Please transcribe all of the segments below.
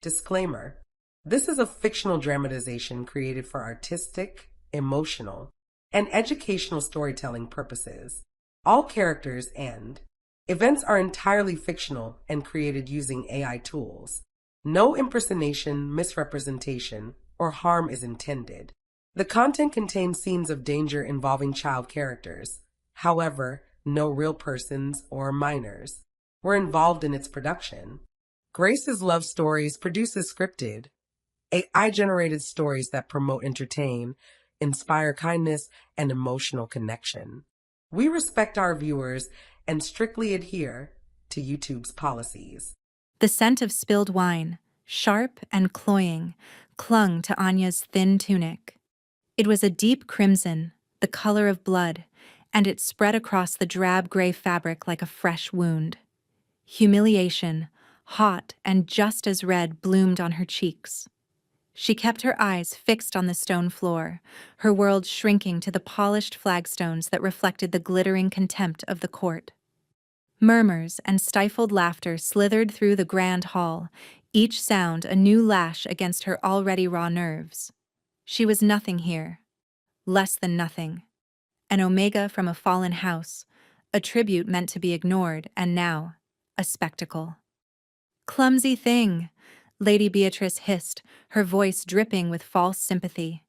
Disclaimer: this is a fictional dramatization created for artistic, emotional, and educational storytelling purposes. All characters and events are entirely fictional and created using AI tools. No impersonation, misrepresentation, or harm is intended. The content contains scenes of danger involving child characters. However, no real persons or minors were involved in its production. Grace's Love Stories produces scripted, AI-generated stories that promote entertain, inspire kindness, and emotional connection. We respect our viewers and strictly adhere to YouTube's policies. The scent of spilled wine, sharp and cloying, clung to Anya's thin tunic. It was a deep crimson, the color of blood, and it spread across the drab gray fabric like a fresh wound. Humiliation, hot and just as red, bloomed on her cheeks. She kept her eyes fixed on the stone floor, her world shrinking to the polished flagstones that reflected the glittering contempt of the court. Murmurs and stifled laughter slithered through the grand hall, each sound a new lash against her already raw nerves. She was nothing here. Less than nothing. An omega from a fallen house, a tribute meant to be ignored, and now, a spectacle. "Clumsy thing," Lady Beatrice hissed, her voice dripping with false sympathy.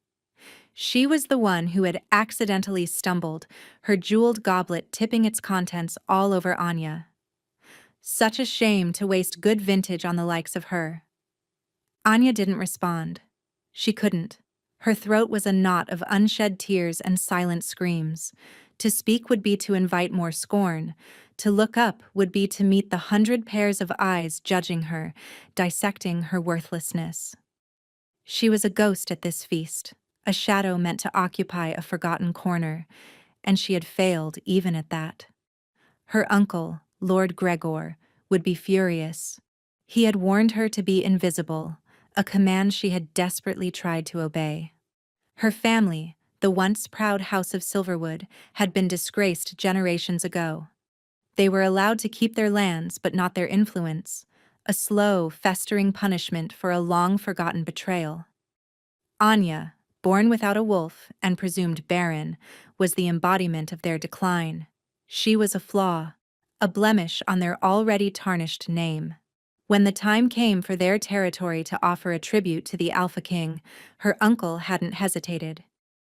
She was the one who had accidentally stumbled, her jeweled goblet tipping its contents all over Anya. Such a shame to waste good vintage on the likes of her. Anya didn't respond. She couldn't. Her throat was a knot of unshed tears and silent screams. To speak would be to invite more scorn. To look up would be to meet the 100 pairs of eyes judging her, dissecting her worthlessness. She was a ghost at this feast, a shadow meant to occupy a forgotten corner, and she had failed even at that. Her uncle, Lord Gregor, would be furious. He had warned her to be invisible, a command she had desperately tried to obey. Her family, the once proud House of Silverwood, had been disgraced generations ago. They were allowed to keep their lands but not their influence, a slow, festering punishment for a long-forgotten betrayal. Anya, born without a wolf and presumed barren, was the embodiment of their decline. She was a flaw, a blemish on their already tarnished name. When the time came for their territory to offer a tribute to the Alpha King, her uncle hadn't hesitated.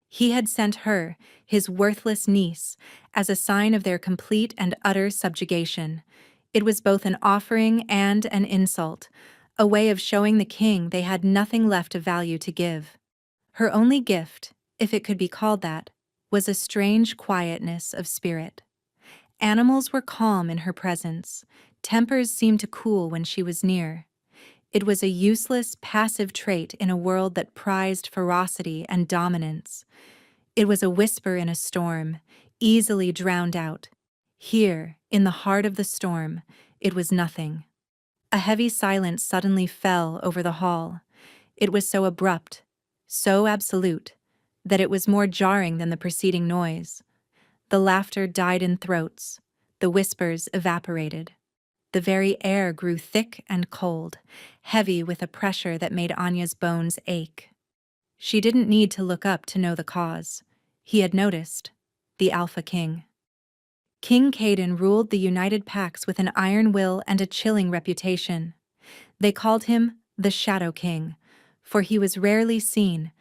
He had sent her, his worthless niece, as a sign of their complete and utter subjugation. It was both an offering and an insult, a way of showing the king they had nothing left of value to give. Her only gift, if it could be called that, was a strange quietness of spirit. Animals were calm in her presence. Tempers seemed to cool when she was near. It was a useless, passive trait in a world that prized ferocity and dominance. It was a whisper in a storm, easily drowned out. Here, in the heart of the storm, it was nothing. A heavy silence suddenly fell over the hall. It was so abrupt, so absolute, that it was more jarring than the preceding noise. The laughter died in throats. The whispers evaporated. The very air grew thick and cold, heavy with a pressure that made Anya's bones ache. She didn't need to look up to know the cause. He had noticed. The Alpha King. King Caden ruled the United Pax with an iron will and a chilling reputation. They called him the Shadow King, for he was rarely seen,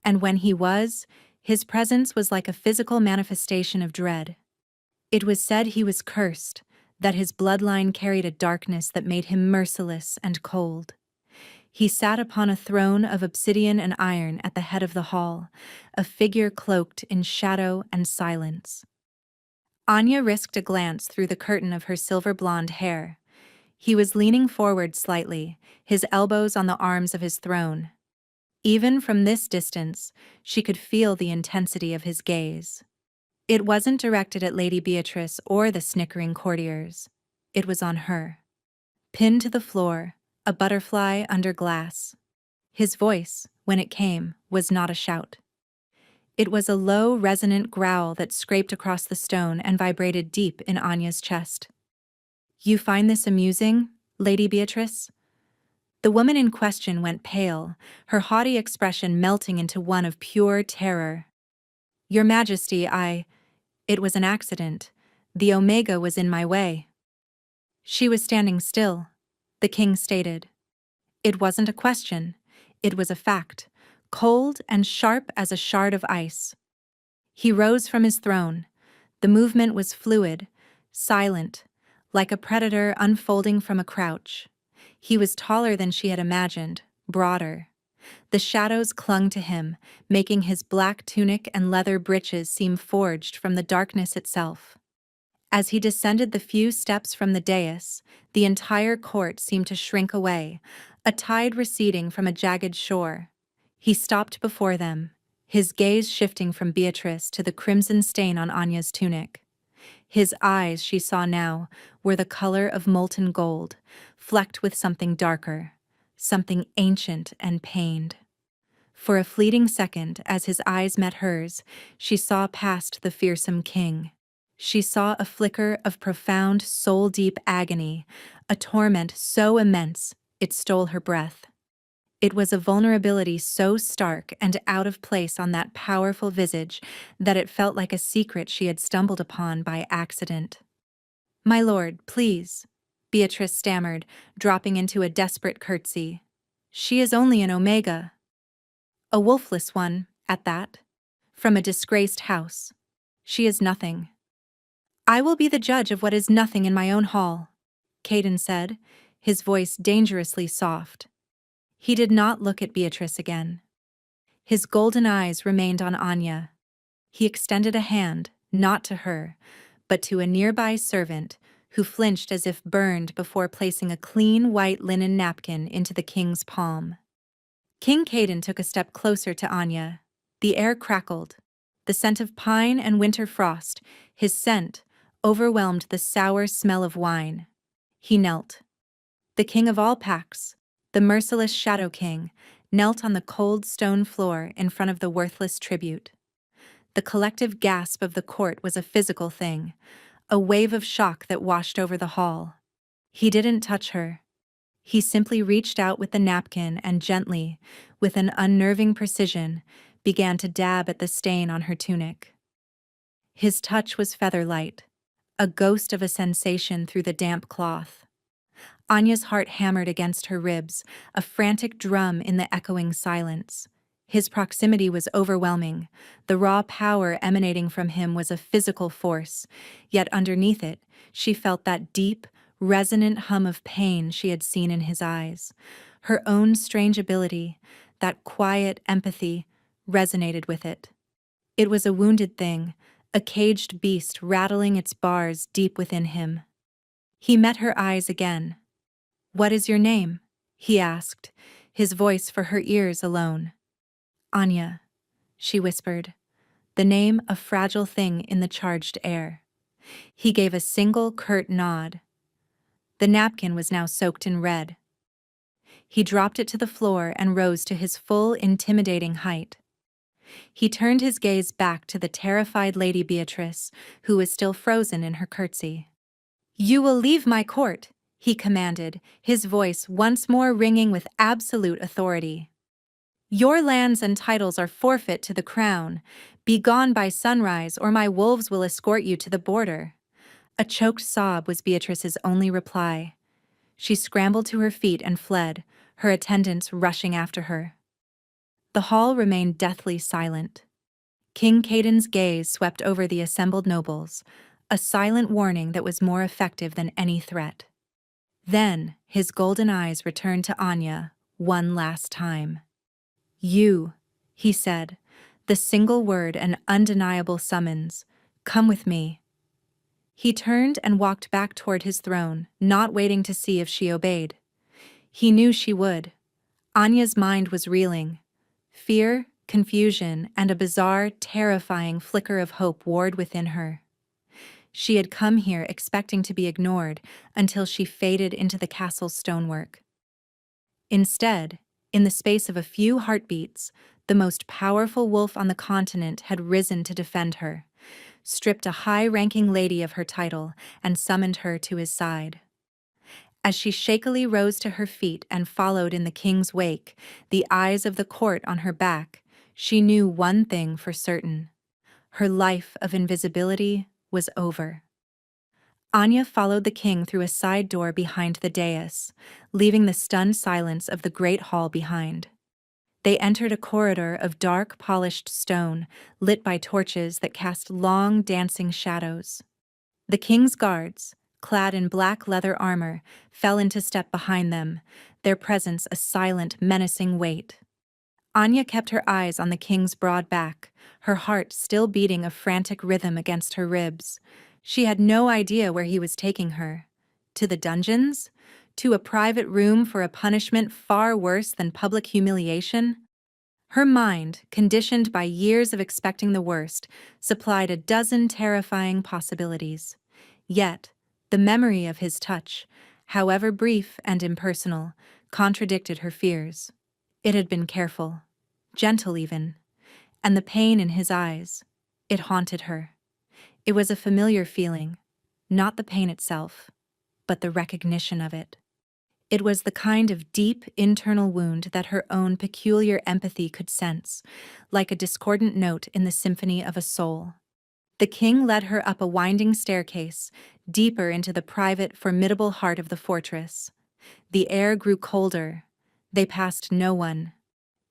and when he was, his presence was like a physical manifestation of dread. It was said he was cursed, that his bloodline carried a darkness that made him merciless and cold. He sat upon a throne of obsidian and iron at the head of the hall, a figure cloaked in shadow and silence. Anya risked a glance through the curtain of her silver-blonde hair. He was leaning forward slightly, his elbows on the arms of his throne. Even from this distance, she could feel the intensity of his gaze. It wasn't directed at Lady Beatrice or the snickering courtiers. It was on her. Pinned to the floor, a butterfly under glass. His voice, when it came, was not a shout. It was a low, resonant growl that scraped across the stone and vibrated deep in Anya's chest. "You find this amusing, Lady Beatrice?" The woman in question went pale, her haughty expression melting into one of pure terror. "Your Majesty, It was an accident. The Omega was in my way." She was standing still, the king stated. It wasn't a question. It was a fact, cold and sharp as a shard of ice. He rose from his throne. The movement was fluid, silent, like a predator unfolding from a crouch. He was taller than she had imagined, broader. The shadows clung to him, making his black tunic and leather breeches seem forged from the darkness itself. As he descended the few steps from the dais, the entire court seemed to shrink away, a tide receding from a jagged shore. He stopped before them, his gaze shifting from Beatrice to the crimson stain on Anya's tunic. His eyes, she saw now, were the color of molten gold, flecked with something darker, something ancient and pained. For a fleeting second, as his eyes met hers, she saw past the fearsome king. She saw a flicker of profound, soul-deep agony, a torment so immense it stole her breath. It was a vulnerability so stark and out of place on that powerful visage that it felt like a secret she had stumbled upon by accident. "My lord, please," Beatrice stammered, dropping into a desperate curtsy. "She is only an Omega. A wolfless one, at that. From a disgraced house. She is nothing." "I will be the judge of what is nothing in my own hall," Caden said, his voice dangerously soft. He did not look at Beatrice again. His golden eyes remained on Anya. He extended a hand, not to her, but to a nearby servant who flinched as if burned before placing a clean white linen napkin into the king's palm. King Caden took a step closer to Anya. The air crackled. The scent of pine and winter frost, his scent, overwhelmed the sour smell of wine. He knelt. The king of all packs, the merciless Shadow King, knelt on the cold stone floor in front of the worthless tribute. The collective gasp of the court was a physical thing, a wave of shock that washed over the hall. He didn't touch her. He simply reached out with the napkin and gently, with an unnerving precision, began to dab at the stain on her tunic. His touch was feather-light, a ghost of a sensation through the damp cloth. Anya's heart hammered against her ribs, a frantic drum in the echoing silence. His proximity was overwhelming. The raw power emanating from him was a physical force, yet underneath it, she felt that deep, resonant hum of pain she had seen in his eyes. Her own strange ability, that quiet empathy, resonated with it. It was a wounded thing, a caged beast rattling its bars deep within him. He met her eyes again. "What is your name?" he asked, his voice for her ears alone. "Anya," she whispered, the name a fragile thing in the charged air. He gave a single curt nod. The napkin was now soaked in red. He dropped it to the floor and rose to his full, intimidating height. He turned his gaze back to the terrified Lady Beatrice, who was still frozen in her curtsy. "You will leave my court," he commanded, his voice once more ringing with absolute authority. "Your lands and titles are forfeit to the crown. Be gone by sunrise, or my wolves will escort you to the border." A choked sob was Beatrice's only reply. She scrambled to her feet and fled, her attendants rushing after her. The hall remained deathly silent. King Caden's gaze swept over the assembled nobles, a silent warning that was more effective than any threat. Then his golden eyes returned to Anya one last time. "You," he said, the single word an undeniable summons. "Come with me." He turned and walked back toward his throne, not waiting to see if she obeyed. He knew she would. Anya's mind was reeling. Fear, confusion, and a bizarre, terrifying flicker of hope warred within her. She had come here expecting to be ignored until she faded into the castle's stonework. Instead, in the space of a few heartbeats, the most powerful wolf on the continent had risen to defend her, stripped a high-ranking lady of her title, and summoned her to his side. As she shakily rose to her feet and followed in the king's wake, the eyes of the court on her back, she knew one thing for certain. Her life of invisibility was over. Anya followed the king through a side door behind the dais, leaving the stunned silence of the great hall behind. They entered a corridor of dark, polished stone, lit by torches that cast long, dancing shadows. The king's guards, clad in black leather armor, fell into step behind them, their presence a silent, menacing weight. Anya kept her eyes on the king's broad back, her heart still beating a frantic rhythm against her ribs. She had no idea where he was taking her. To the dungeons? To a private room for a punishment far worse than public humiliation? Her mind, conditioned by years of expecting the worst, supplied a dozen terrifying possibilities. Yet, the memory of his touch, however brief and impersonal, contradicted her fears. It had been careful, gentle even, and the pain in his eyes, it haunted her. It was a familiar feeling, not the pain itself, but the recognition of it. It was the kind of deep internal wound that her own peculiar empathy could sense, like a discordant note in the symphony of a soul. The king led her up a winding staircase, deeper into the private, formidable heart of the fortress. The air grew colder. They passed no one.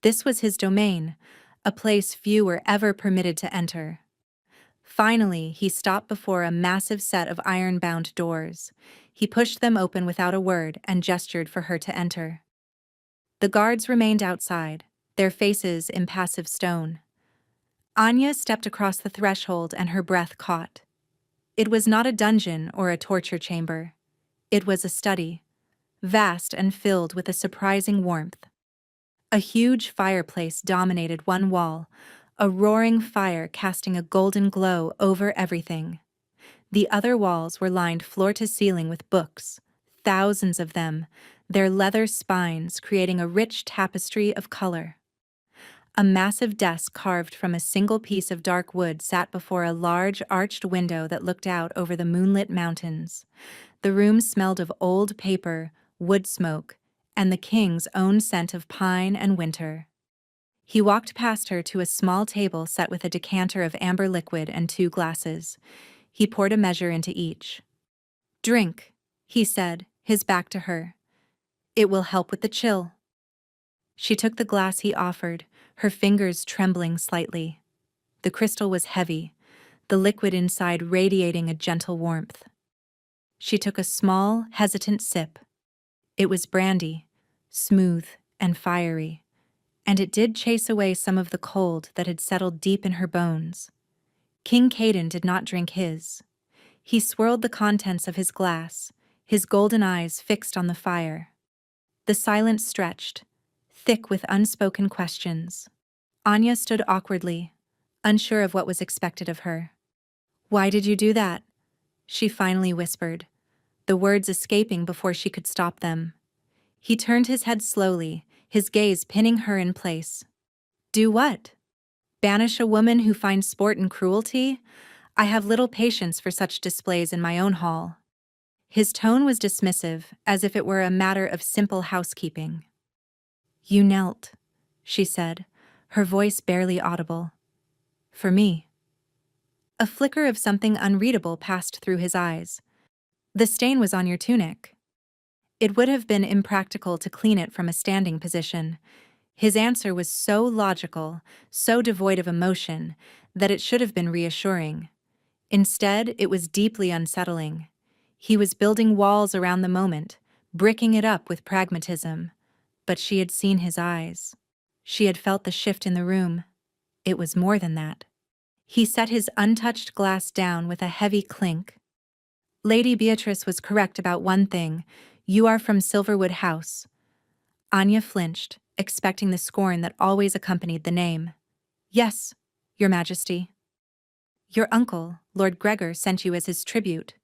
This was his domain, a place few were ever permitted to enter. Finally, he stopped before a massive set of iron-bound doors. He pushed them open without a word and gestured for her to enter. The guards remained outside, their faces impassive stone. Anya stepped across the threshold and her breath caught. It was not a dungeon or a torture chamber. It was a study, vast and filled with a surprising warmth. A huge fireplace dominated one wall, a roaring fire casting a golden glow over everything. The other walls were lined floor to ceiling with books, thousands of them, their leather spines creating a rich tapestry of color. A massive desk carved from a single piece of dark wood sat before a large arched window that looked out over the moonlit mountains. The room smelled of old paper, wood smoke, and the king's own scent of pine and winter. He walked past her to a small table set with a decanter of amber liquid and 2 glasses. He poured a measure into each. "Drink," he said, his back to her. "It will help with the chill." She took the glass he offered, her fingers trembling slightly. The crystal was heavy, the liquid inside radiating a gentle warmth. She took a small, hesitant sip. It was brandy, smooth and fiery, and it did chase away some of the cold that had settled deep in her bones. King Caden did not drink his. He swirled the contents of his glass, his golden eyes fixed on the fire. The silence stretched, thick with unspoken questions. Anya stood awkwardly, unsure of what was expected of her. "Why did you do that?" she finally whispered, the words escaping before she could stop them. He turned his head slowly, his gaze pinning her in place. "Do what? Banish a woman who finds sport in cruelty? I have little patience for such displays in my own hall." His tone was dismissive, as if it were a matter of simple housekeeping. "You knelt," she said, her voice barely audible. "For me." A flicker of something unreadable passed through his eyes. "The stain was on your tunic." It would have been impractical to clean it from a standing position. His answer was so logical, so devoid of emotion, that it should have been reassuring. Instead, it was deeply unsettling. He was building walls around the moment, bricking it up with pragmatism. But she had seen his eyes. She had felt the shift in the room. It was more than that. He set his untouched glass down with a heavy clink. "Lady Beatrice was correct about one thing. You are from Silverwood House." Anya flinched, expecting the scorn that always accompanied the name. "Yes, Your Majesty." "Your uncle, Lord Gregor, sent you as his tribute,"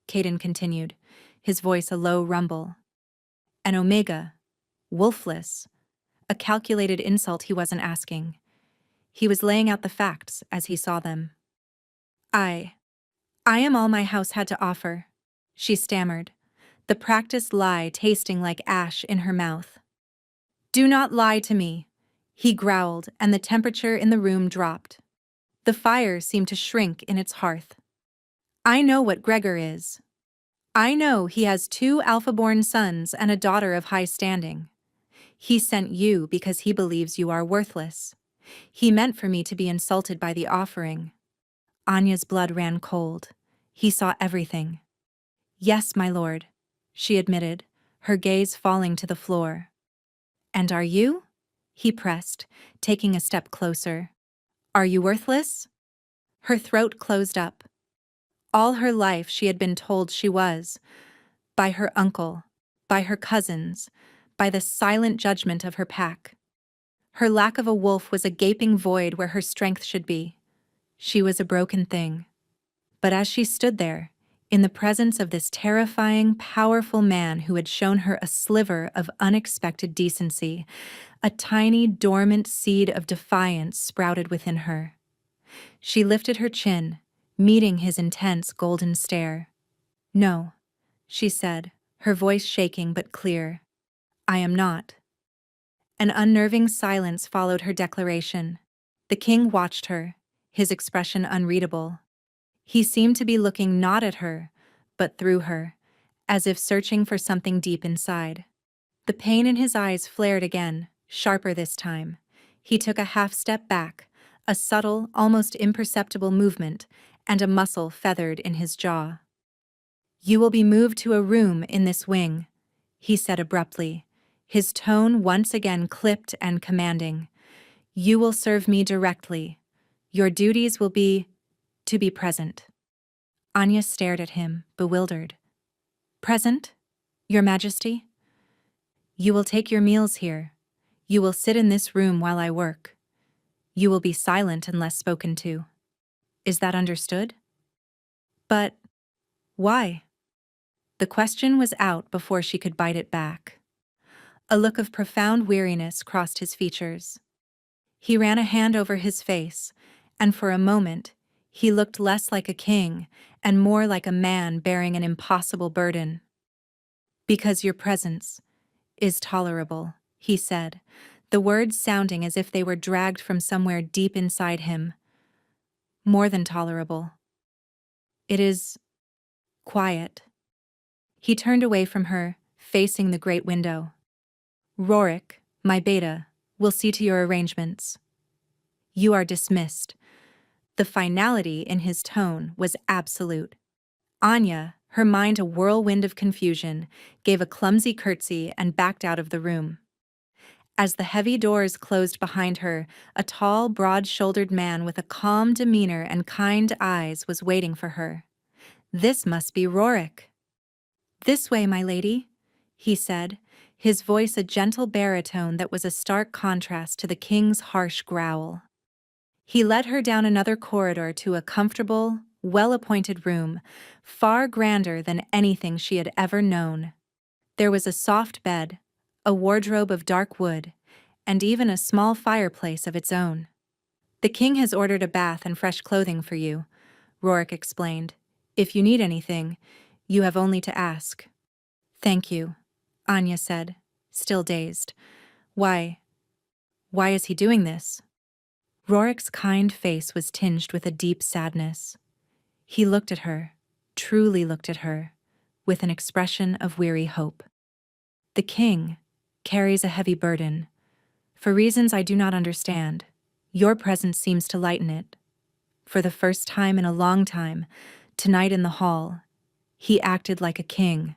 Caden continued, his voice a low rumble. "An omega, wolfless, a calculated insult he wasn't asking. He was laying out the facts as he saw them." I am all my house had to offer," she stammered, the practiced lie tasting like ash in her mouth. "Do not lie to me," he growled, and the temperature in the room dropped. The fire seemed to shrink in its hearth. "I know what Gregor is. I know he has 2 alpha-born sons and a daughter of high standing. He sent you because he believes you are worthless. He meant for me to be insulted by the offering." Anya's blood ran cold. He saw everything. "Yes, my lord," she admitted, her gaze falling to the floor. "And are you?" he pressed, taking a step closer. "Are you worthless?" Her throat closed up. All her life she had been told she was, by her uncle, by her cousins, by the silent judgment of her pack. Her lack of a wolf was a gaping void where her strength should be. She was a broken thing. But as she stood there, in the presence of this terrifying, powerful man who had shown her a sliver of unexpected decency, a tiny, dormant seed of defiance sprouted within her. She lifted her chin, meeting his intense golden stare. "No," she said, her voice shaking but clear. "I am not." An unnerving silence followed her declaration. The king watched her, his expression unreadable. He seemed to be looking not at her, but through her, as if searching for something deep inside. The pain in his eyes flared again, sharper this time. He took a half step back, a subtle, almost imperceptible movement, and a muscle feathered in his jaw. "You will be moved to a room in this wing," he said abruptly, his tone once again clipped and commanding. "You will serve me directly. Your duties will be to be present." Anya stared at him, bewildered. "Present, Your Majesty?" "You will take your meals here. You will sit in this room while I work. You will be silent unless spoken to. Is that understood?" "But why?" The question was out before she could bite it back. A look of profound weariness crossed his features. He ran a hand over his face, and for a moment, he looked less like a king and more like a man bearing an impossible burden. "Because your presence is tolerable," he said, the words sounding as if they were dragged from somewhere deep inside him. "More than tolerable. It is quiet." He turned away from her, facing the great window. "Rorik, my beta, will see to your arrangements. You are dismissed." The finality in his tone was absolute. Anya, her mind a whirlwind of confusion, gave a clumsy curtsy and backed out of the room. As the heavy doors closed behind her, a tall, broad-shouldered man with a calm demeanor and kind eyes was waiting for her. This must be Rorik. "This way, my lady," he said, his voice a gentle baritone that was a stark contrast to the king's harsh growl. He led her down another corridor to a comfortable, well-appointed room, far grander than anything she had ever known. There was a soft bed, a wardrobe of dark wood, and even a small fireplace of its own. "The king has ordered a bath and fresh clothing for you," Rorik explained. "If you need anything, you have only to ask." "Thank you," Anya said, still dazed. Why is he doing this?" Rorik's kind face was tinged with a deep sadness. He looked at her, truly looked at her, with an expression of weary hope. "The king carries a heavy burden. For reasons I do not understand, your presence seems to lighten it. For the first time in a long time, tonight in the hall, he acted like a king,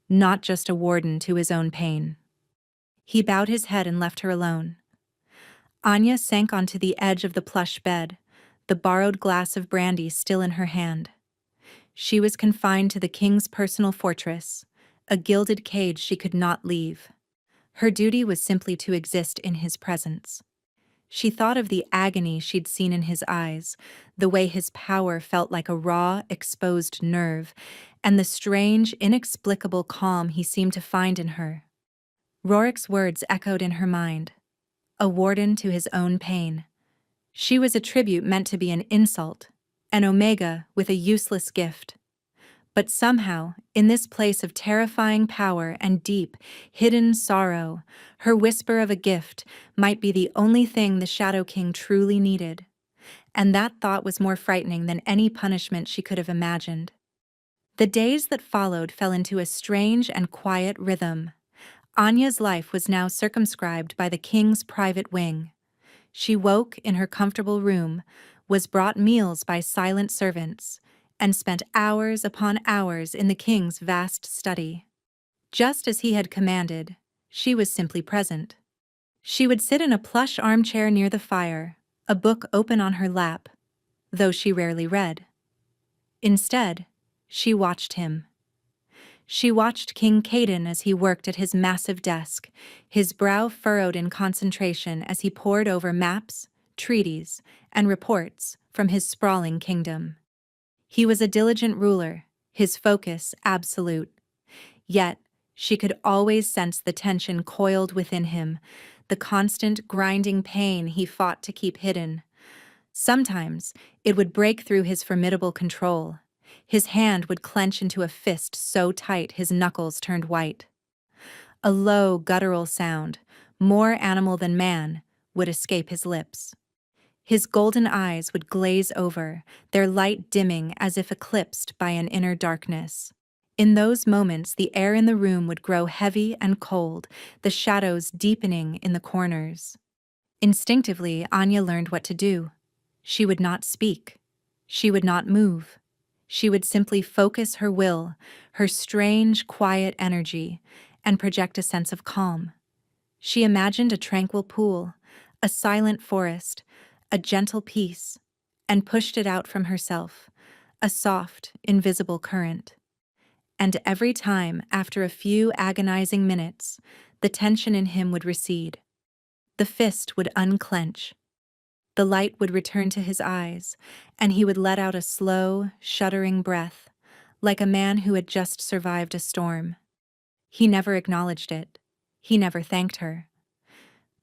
not just a warden to his own pain." He bowed his head and left her alone. Anya sank onto the edge of the plush bed, the borrowed glass of brandy still in her hand. She was confined to the king's personal fortress, a gilded cage she could not leave. Her duty was simply to exist in his presence. She thought of the agony she'd seen in his eyes, the way his power felt like a raw, exposed nerve, and the strange, inexplicable calm he seemed to find in her. Rorik's words echoed in her mind. A warden to his own pain. She was a tribute meant to be an insult, an omega with a useless gift. But somehow, in this place of terrifying power and deep, hidden sorrow, her whisper of a gift might be the only thing the Shadow King truly needed. And that thought was more frightening than any punishment she could have imagined. The days that followed fell into a strange and quiet rhythm. Anya's life was now circumscribed by the king's private wing. She woke in her comfortable room, was brought meals by silent servants, and spent hours upon hours in the king's vast study. Just as he had commanded, she was simply present. She would sit in a plush armchair near the fire, a book open on her lap, though she rarely read. Instead, she watched him. She watched King Caden as he worked at his massive desk, his brow furrowed in concentration as he pored over maps, treaties, and reports from his sprawling kingdom. He was a diligent ruler, his focus absolute. Yet, she could always sense the tension coiled within him, the constant grinding pain he fought to keep hidden. Sometimes, it would break through his formidable control. His hand would clench into a fist so tight his knuckles turned white. A low, guttural sound, more animal than man, would escape his lips. His golden eyes would glaze over, their light dimming as if eclipsed by an inner darkness. In those moments, the air in the room would grow heavy and cold, the shadows deepening in the corners. Instinctively, Anya learned what to do. She would not speak. She would not move. She would simply focus her will, her strange, quiet energy, and project a sense of calm. She imagined a tranquil pool, a silent forest, a gentle peace, and pushed it out from herself, a soft, invisible current. And every time, after a few agonizing minutes, the tension in him would recede. The fist would unclench. The light would return to his eyes, and he would let out a slow, shuddering breath, like a man who had just survived a storm. He never acknowledged it. He never thanked her.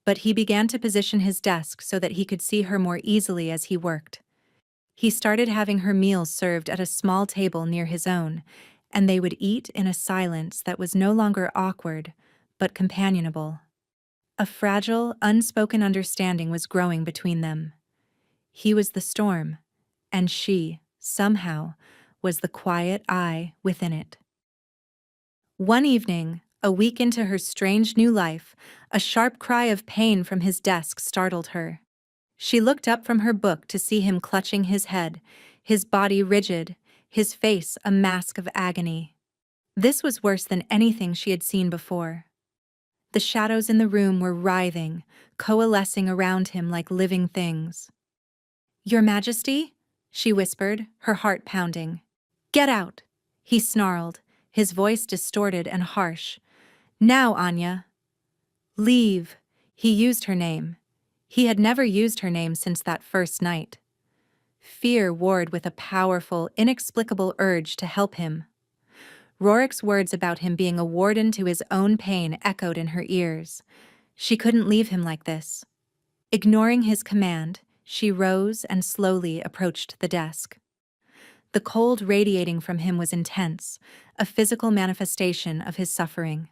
But he began to position his desk so that he could see her more easily as he worked. He started having her meals served at a small table near his own, and they would eat in a silence that was no longer awkward, but companionable. A fragile, unspoken understanding was growing between them. He was the storm, and she, somehow, was the quiet eye within it. One evening, a week into her strange new life, a sharp cry of pain from his desk startled her. She looked up from her book to see him clutching his head, his body rigid, his face a mask of agony. This was worse than anything she had seen before. The shadows in the room were writhing, coalescing around him like living things. "Your Majesty?" she whispered, her heart pounding. "Get out!" he snarled, his voice distorted and harsh. "Now, Anya." "Leave." He used her name. He had never used her name since that first night. Fear warred with a powerful, inexplicable urge to help him. Rorik's words about him being a warden to his own pain echoed in her ears. She couldn't leave him like this. Ignoring his command, she rose and slowly approached the desk. The cold radiating from him was intense, a physical manifestation of his suffering.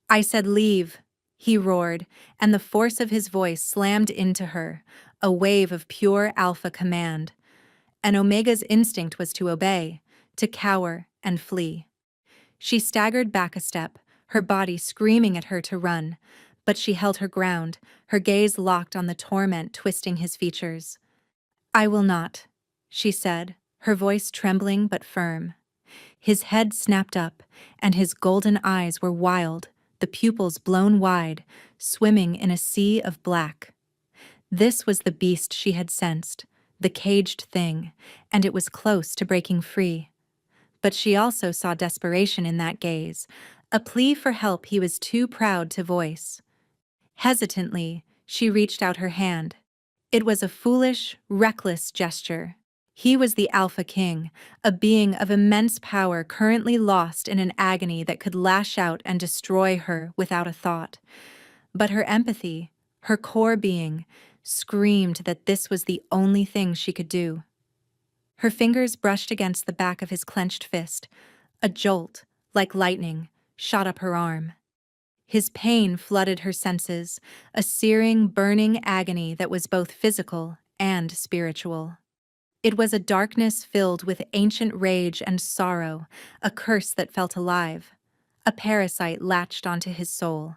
"I said leave," he roared, and the force of his voice slammed into her, a wave of pure alpha command. An Omega's instinct was to obey, to cower and flee. She staggered back a step, her body screaming at her to run, but she held her ground, her gaze locked on the torment twisting his features. "I will not," she said, her voice trembling but firm. His head snapped up, and his golden eyes were wild, the pupils blown wide, swimming in a sea of black. This was the beast she had sensed, the caged thing, and it was close to breaking free. But she also saw desperation in that gaze, a plea for help he was too proud to voice. Hesitantly, she reached out her hand. It was a foolish, reckless gesture. He was the Alpha King, a being of immense power currently lost in an agony that could lash out and destroy her without a thought. But her empathy, her core being, screamed that this was the only thing she could do. Her fingers brushed against the back of his clenched fist. A jolt, like lightning, shot up her arm. His pain flooded her senses, a searing, burning agony that was both physical and spiritual. It was a darkness filled with ancient rage and sorrow, a curse that felt alive. A parasite latched onto his soul.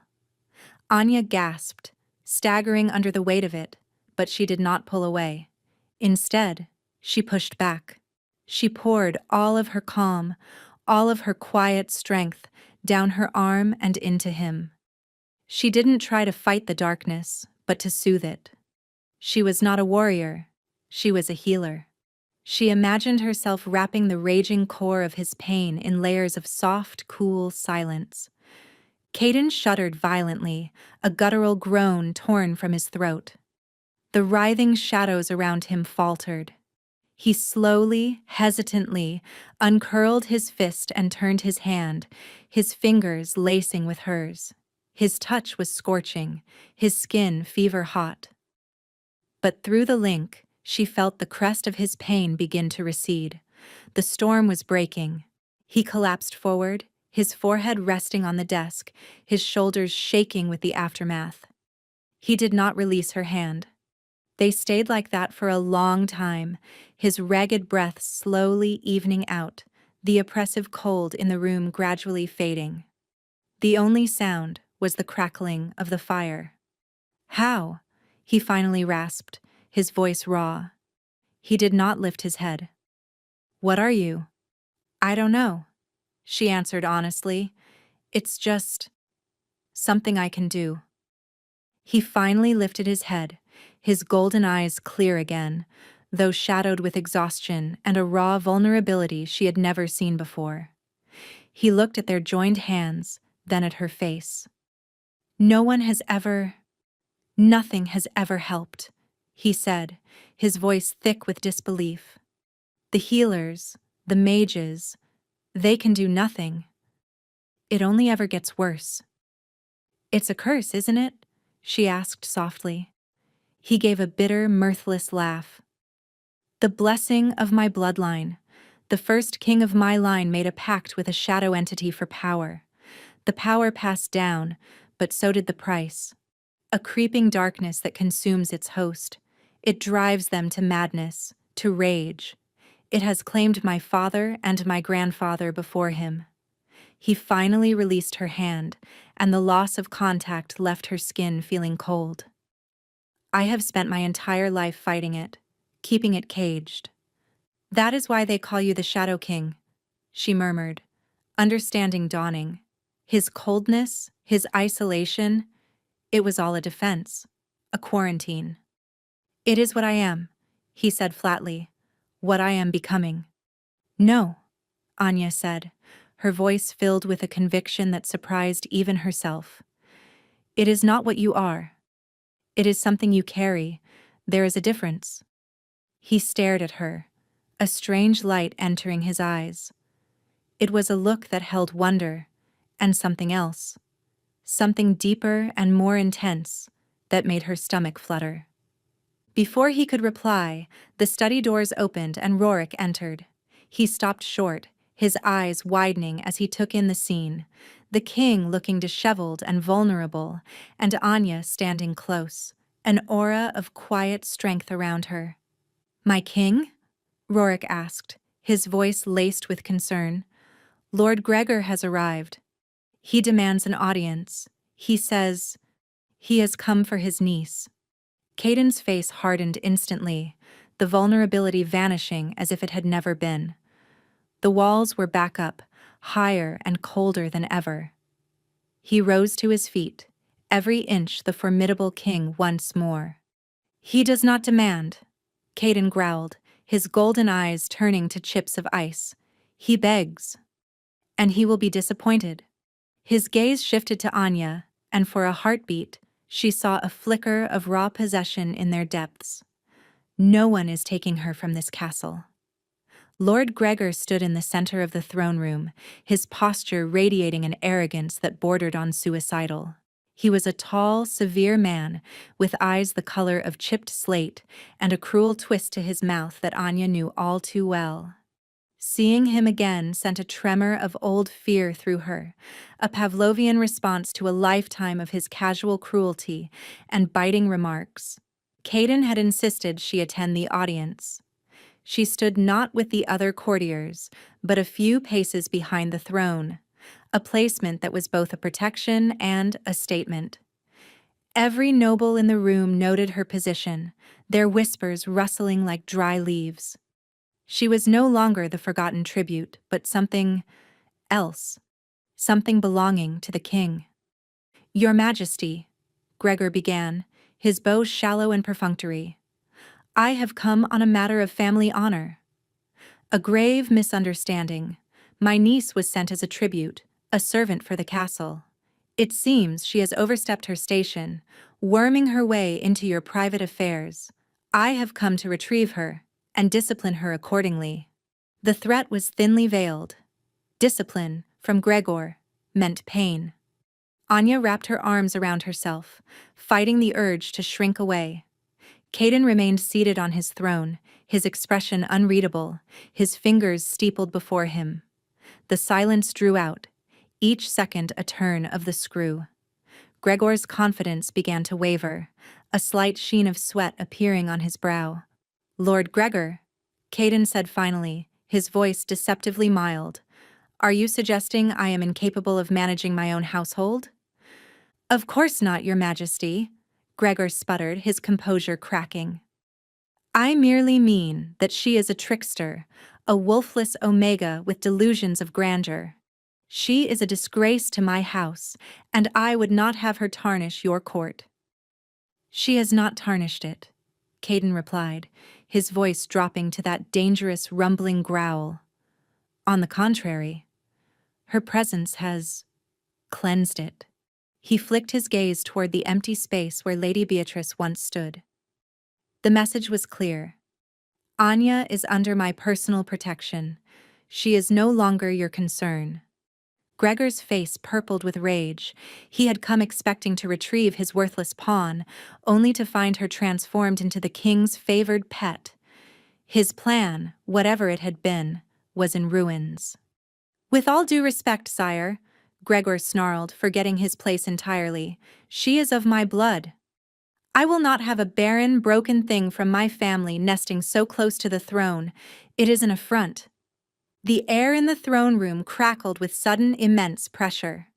Anya gasped, staggering under the weight of it, but she did not pull away. Instead, she pushed back. She poured all of her calm, all of her quiet strength, down her arm and into him. She didn't try to fight the darkness, but to soothe it. She was not a warrior. She was a healer. She imagined herself wrapping the raging core of his pain in layers of soft, cool silence. Caden shuddered violently, a guttural groan torn from his throat. The writhing shadows around him faltered. He slowly, hesitantly, uncurled his fist and turned his hand, his fingers lacing with hers. His touch was scorching, his skin fever-hot. But through the link, she felt the crest of his pain begin to recede. The storm was breaking. He collapsed forward, his forehead resting on the desk, his shoulders shaking with the aftermath. He did not release her hand. They stayed like that for a long time, his ragged breath slowly evening out, the oppressive cold in the room gradually fading. The only sound was the crackling of the fire. "How?" he finally rasped, his voice raw. He did not lift his head. "What are you?" "I don't know," she answered honestly. "It's just something I can do." He finally lifted his head, his golden eyes clear again, though shadowed with exhaustion and a raw vulnerability she had never seen before. He looked at their joined hands, then at her face. Nothing has ever helped," he said, his voice thick with disbelief. "The healers, the mages, they can do nothing. It only ever gets worse." "It's a curse, isn't it?" she asked softly. He gave a bitter, mirthless laugh. "The blessing of my bloodline. The first king of my line made a pact with a shadow entity for power. The power passed down, but so did the price. A creeping darkness that consumes its host. It drives them to madness, to rage. It has claimed my father and my grandfather before him." He finally released her hand, and the loss of contact left her skin feeling cold. "I have spent my entire life fighting it, keeping it caged. That is why they call you the Shadow King," she murmured, understanding dawning. His coldness, his isolation, it was all a defense, a quarantine. "It is what I am," he said flatly, "what I am becoming." "No," Anya said, her voice filled with a conviction that surprised even herself. "It is not what you are. It is something you carry. There is a difference." He stared at her, a strange light entering his eyes. It was a look that held wonder, and something else. Something deeper and more intense that made her stomach flutter. Before he could reply, the study doors opened and Rorik entered. He stopped short, his eyes widening as he took in the scene, the king looking disheveled and vulnerable, and Anya standing close, an aura of quiet strength around her. "My king?" Rorik asked, his voice laced with concern. "Lord Gregor has arrived. He demands an audience. He says he has come for his niece." Caden's face hardened instantly, the vulnerability vanishing as if it had never been. The walls were back up, higher and colder than ever. He rose to his feet, every inch the formidable king once more. "He does not demand," Caden growled, his golden eyes turning to chips of ice. "He begs. And he will be disappointed." His gaze shifted to Anya, and for a heartbeat, she saw a flicker of raw possession in their depths. No one is taking her from this castle. Lord Gregor stood in the center of the throne room, his posture radiating an arrogance that bordered on suicidal. He was a tall, severe man, with eyes the color of chipped slate and a cruel twist to his mouth that Anya knew all too well. Seeing him again sent a tremor of old fear through her, a Pavlovian response to a lifetime of his casual cruelty and biting remarks. Caden had insisted she attend the audience. She stood not with the other courtiers, but a few paces behind the throne, a placement that was both a protection and a statement. Every noble in the room noted her position, their whispers rustling like dry leaves. She was no longer the forgotten tribute, but something else, something belonging to the king. "Your Majesty," Gregor began, his bow shallow and perfunctory, "I have come on a matter of family honor. A grave misunderstanding. My niece was sent as a tribute, a servant for the castle. It seems she has overstepped her station, worming her way into your private affairs. I have come to retrieve her and discipline her accordingly." The threat was thinly veiled. Discipline, from Gregor, meant pain. Anya wrapped her arms around herself, fighting the urge to shrink away. Caden remained seated on his throne, his expression unreadable, his fingers steepled before him. The silence drew out, each second a turn of the screw. Gregor's confidence began to waver, a slight sheen of sweat appearing on his brow. "Lord Gregor," Caden said finally, his voice deceptively mild, "are you suggesting I am incapable of managing my own household?" "Of course not, Your Majesty," Gregor sputtered, his composure cracking. "I merely mean that she is a trickster, a wolfless omega with delusions of grandeur. She is a disgrace to my house, and I would not have her tarnish your court." "She has not tarnished it," Caden replied, his voice dropping to that dangerous rumbling growl. "On the contrary, her presence has cleansed it." He flicked his gaze toward the empty space where Lady Beatrice once stood. The message was clear. "Anya is under my personal protection. She is no longer your concern." Gregor's face purpled with rage. He had come expecting to retrieve his worthless pawn, only to find her transformed into the king's favored pet. His plan, whatever it had been, was in ruins. "With all due respect, sire," Gregor snarled, forgetting his place entirely, "she is of my blood. I will not have a barren, broken thing from my family nesting so close to the throne. It is an affront." The air in the throne room crackled with sudden, immense pressure.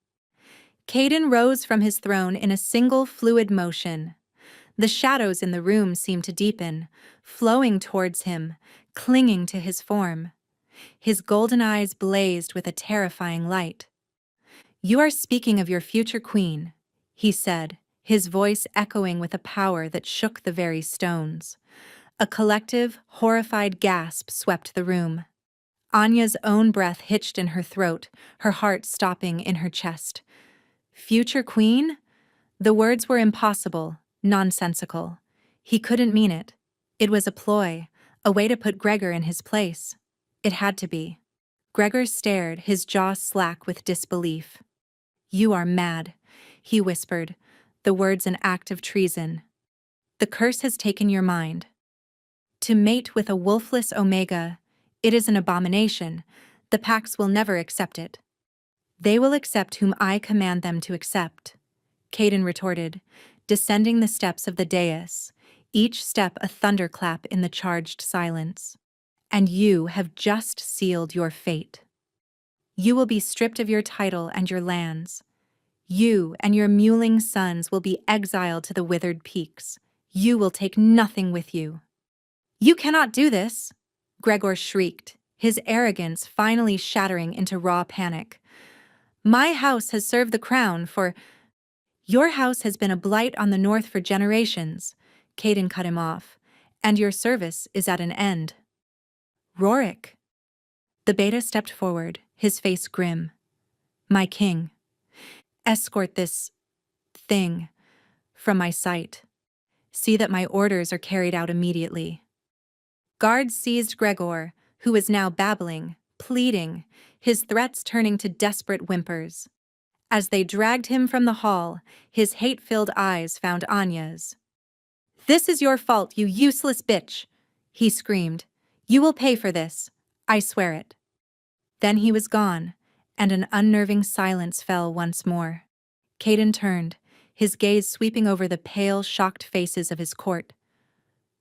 Caden rose from his throne in a single fluid motion. The shadows in the room seemed to deepen, flowing towards him, clinging to his form. His golden eyes blazed with a terrifying light. "You are speaking of your future queen," he said, his voice echoing with a power that shook the very stones. A collective, horrified gasp swept the room. Anya's own breath hitched in her throat, her heart stopping in her chest. Future queen? The words were impossible, nonsensical. He couldn't mean it. It was a ploy, a way to put Gregor in his place. It had to be. Gregor stared, his jaw slack with disbelief. "You are mad," he whispered, the words an act of treason. "The curse has taken your mind. To mate with a wolfless omega, it is an abomination. The Pax will never accept it." "They will accept whom I command them to accept," Caden retorted, descending the steps of the dais, each step a thunderclap in the charged silence. "And you have just sealed your fate. You will be stripped of your title and your lands. You and your mewling sons will be exiled to the withered peaks. You will take nothing with you." "You cannot do this," Gregor shrieked, his arrogance finally shattering into raw panic. "My house has served the crown for—" "Your house has been a blight on the north for generations," Caden cut him off, "and your service is at an end." "Rorik." The beta stepped forward, his face grim. "My king. Escort this thing from my sight. See that my orders are carried out immediately." Guards seized Gregor, who was now babbling, pleading, his threats turning to desperate whimpers. As they dragged him from the hall, his hate-filled eyes found Anya's. "This is your fault, you useless bitch!" he screamed. "You will pay for this. I swear it." Then he was gone, and an unnerving silence fell once more. Caden turned, his gaze sweeping over the pale, shocked faces of his court.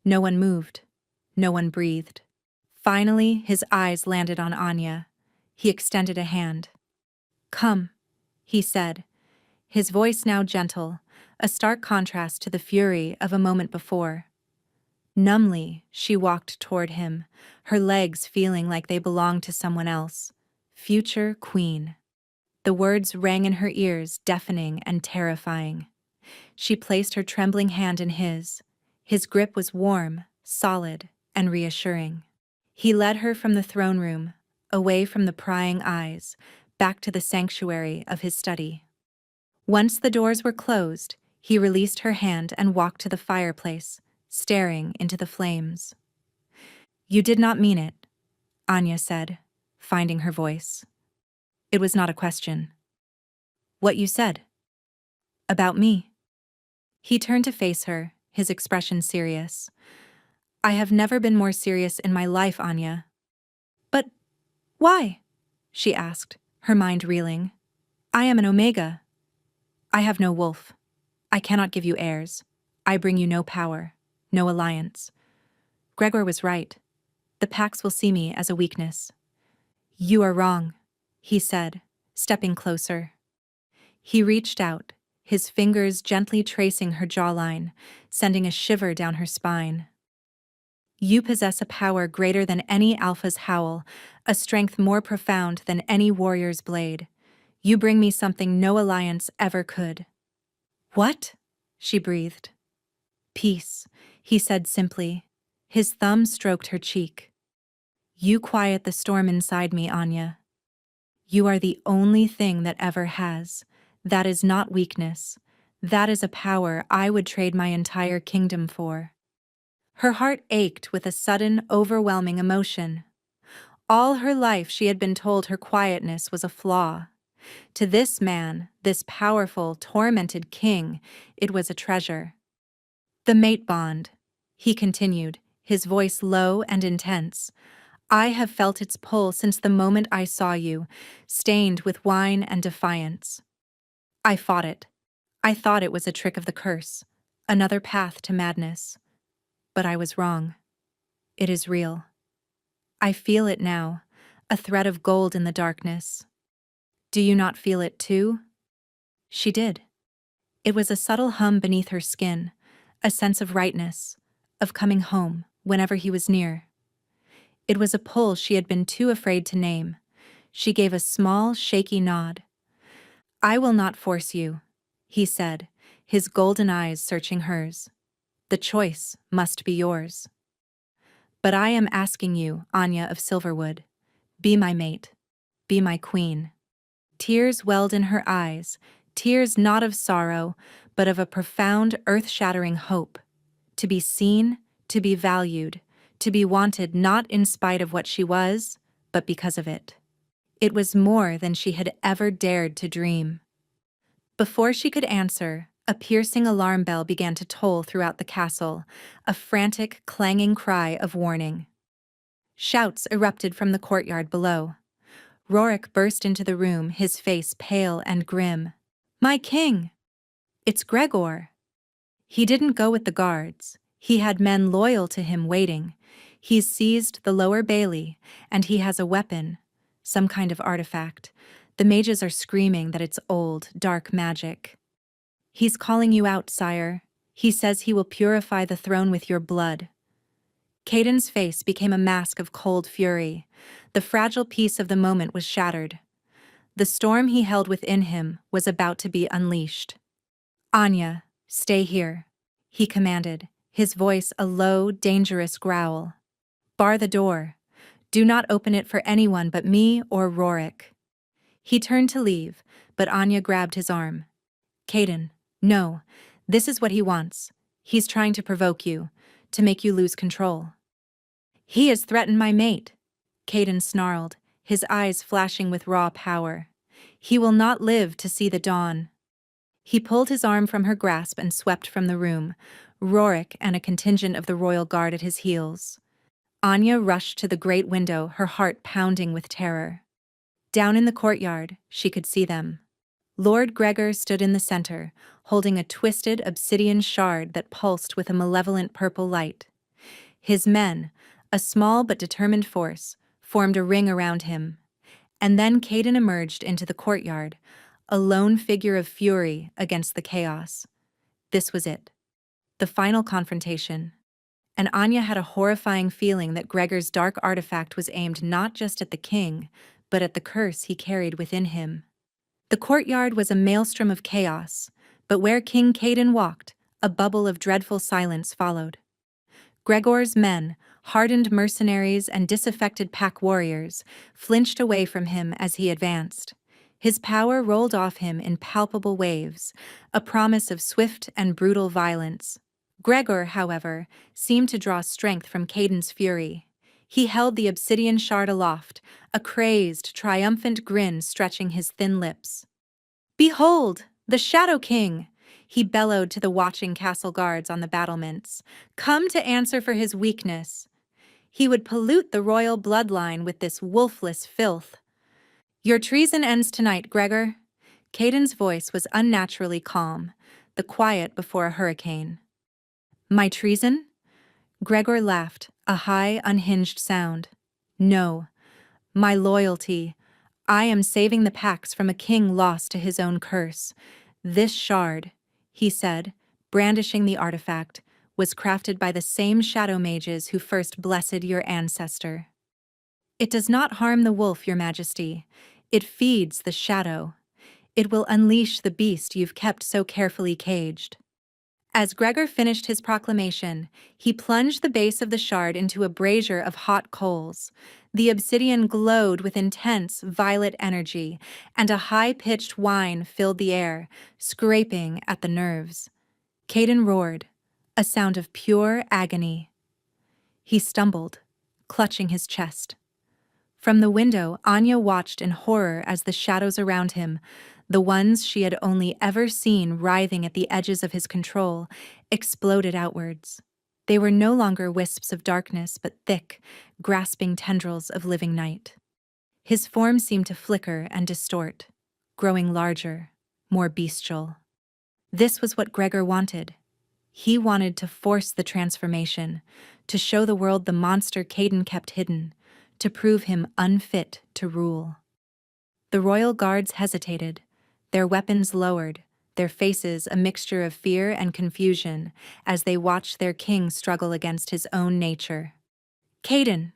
No one moved. No one breathed. Finally, his eyes landed on Anya. He extended a hand. "Come," he said, his voice now gentle, a stark contrast to the fury of a moment before. Numbly, she walked toward him, her legs feeling like they belonged to someone else. Future queen. The words rang in her ears, deafening and terrifying. She placed her trembling hand in his. His grip was warm, solid, and reassuring. He led her from the throne room, away from the prying eyes, back to the sanctuary of his study. Once the doors were closed, he released her hand and walked to the fireplace, staring into the flames. "You did not mean it," Anya said, finding her voice. "It was not a question." "What you said?" "About me." He turned to face her, his expression serious. "I have never been more serious in my life, Anya." "But why?" she asked, her mind reeling. "I am an Omega." "I have no wolf. I cannot give you heirs. I bring you no power, no alliance. Gregor was right. The Pax will see me as a weakness." "You are wrong," he said, stepping closer. He reached out, his fingers gently tracing her jawline, sending a shiver down her spine. "You possess a power greater than any alpha's howl, a strength more profound than any warrior's blade. You bring me something no alliance ever could." "What?" she breathed. "Peace," he said simply. His thumb stroked her cheek. "You quiet the storm inside me, Anya. You are the only thing that ever has. That is not weakness. That is a power I would trade my entire kingdom for." Her heart ached with a sudden, overwhelming emotion. All her life she had been told her quietness was a flaw. To this man, this powerful, tormented king, it was a treasure. "The mate bond," he continued, his voice low and intense. "I have felt its pull since the moment I saw you, stained with wine and defiance. I fought it. I thought it was a trick of the curse, another path to madness. But I was wrong. It is real. I feel it now, a thread of gold in the darkness. Do you not feel it too?" She did. It was a subtle hum beneath her skin, a sense of rightness, of coming home whenever he was near. It was a pull she had been too afraid to name. She gave a small, shaky nod. "I will not force you," he said, his golden eyes searching hers. "The choice must be yours. But I am asking you, Anya of Silverwood, be my mate, be my queen." Tears welled in her eyes, tears not of sorrow, but of a profound, earth-shattering hope. To be seen, to be valued, to be wanted not in spite of what she was, but because of it. It was more than she had ever dared to dream. Before she could answer, a piercing alarm bell began to toll throughout the castle, a frantic, clanging cry of warning. Shouts erupted from the courtyard below. Rorik burst into the room, his face pale and grim. "My king! It's Gregor!" He didn't go with the guards. He had men loyal to him waiting. He's seized the lower bailey, and he has a weapon, some kind of artifact. The mages are screaming that it's old, dark magic. "He's calling you out, sire. He says he will purify the throne with your blood." Caden's face became a mask of cold fury. The fragile peace of the moment was shattered. The storm he held within him was about to be unleashed. "Anya, stay here," he commanded, his voice a low, dangerous growl. "Bar the door. Do not open it for anyone but me or Rorik." He turned to leave, but Anya grabbed his arm. "Caden, no. This is what he wants. He's trying to provoke you, to make you lose control." "He has threatened my mate," Caden snarled, his eyes flashing with raw power. He will not live to see the dawn. He pulled his arm from her grasp and swept from the room, Rorik and a contingent of the royal guard at his heels. Anya rushed to the great window, her heart pounding with terror. Down in the courtyard, she could see them. Lord Gregor stood in the center, holding a twisted obsidian shard that pulsed with a malevolent purple light. His men, a small but determined force, formed a ring around him. And then Caden emerged into the courtyard, a lone figure of fury against the chaos. This was it. The final confrontation. And Anya had a horrifying feeling that Gregor's dark artifact was aimed not just at the king, but at the curse he carried within him. The courtyard was a maelstrom of chaos, but where King Caden walked, a bubble of dreadful silence followed. Gregor's men, hardened mercenaries and disaffected pack warriors, flinched away from him as he advanced. His power rolled off him in palpable waves, a promise of swift and brutal violence. Gregor, however, seemed to draw strength from Caden's fury. He held the obsidian shard aloft, a crazed, triumphant grin stretching his thin lips. "Behold, the Shadow King!" he bellowed to the watching castle guards on the battlements. "Come to answer for his weakness. He would pollute the royal bloodline with this wolfless filth. Your treason ends tonight, Gregor." Caden's voice was unnaturally calm, the quiet before a hurricane. "My treason?" Gregor laughed, a high, unhinged sound. "No, my loyalty. I am saving the packs from a king lost to his own curse. This shard," he said, brandishing the artifact, "was crafted by the same shadow mages who first blessed your ancestor. It does not harm the wolf, your majesty. It feeds the shadow. It will unleash the beast you've kept so carefully caged." As Gregor finished his proclamation, he plunged the base of the shard into a brazier of hot coals. The obsidian glowed with intense violet energy, and a high-pitched whine filled the air, scraping at the nerves. Caden roared, a sound of pure agony. He stumbled, clutching his chest. From the window, Anya watched in horror as the shadows around him, the ones she had only ever seen writhing at the edges of his control, exploded outwards. They were no longer wisps of darkness, but thick, grasping tendrils of living night. His form seemed to flicker and distort, growing larger, more bestial. This was what Gregor wanted. He wanted to force the transformation, to show the world the monster Caden kept hidden, to prove him unfit to rule. The royal guards hesitated, their weapons lowered, their faces a mixture of fear and confusion as they watched their king struggle against his own nature. "Caden!"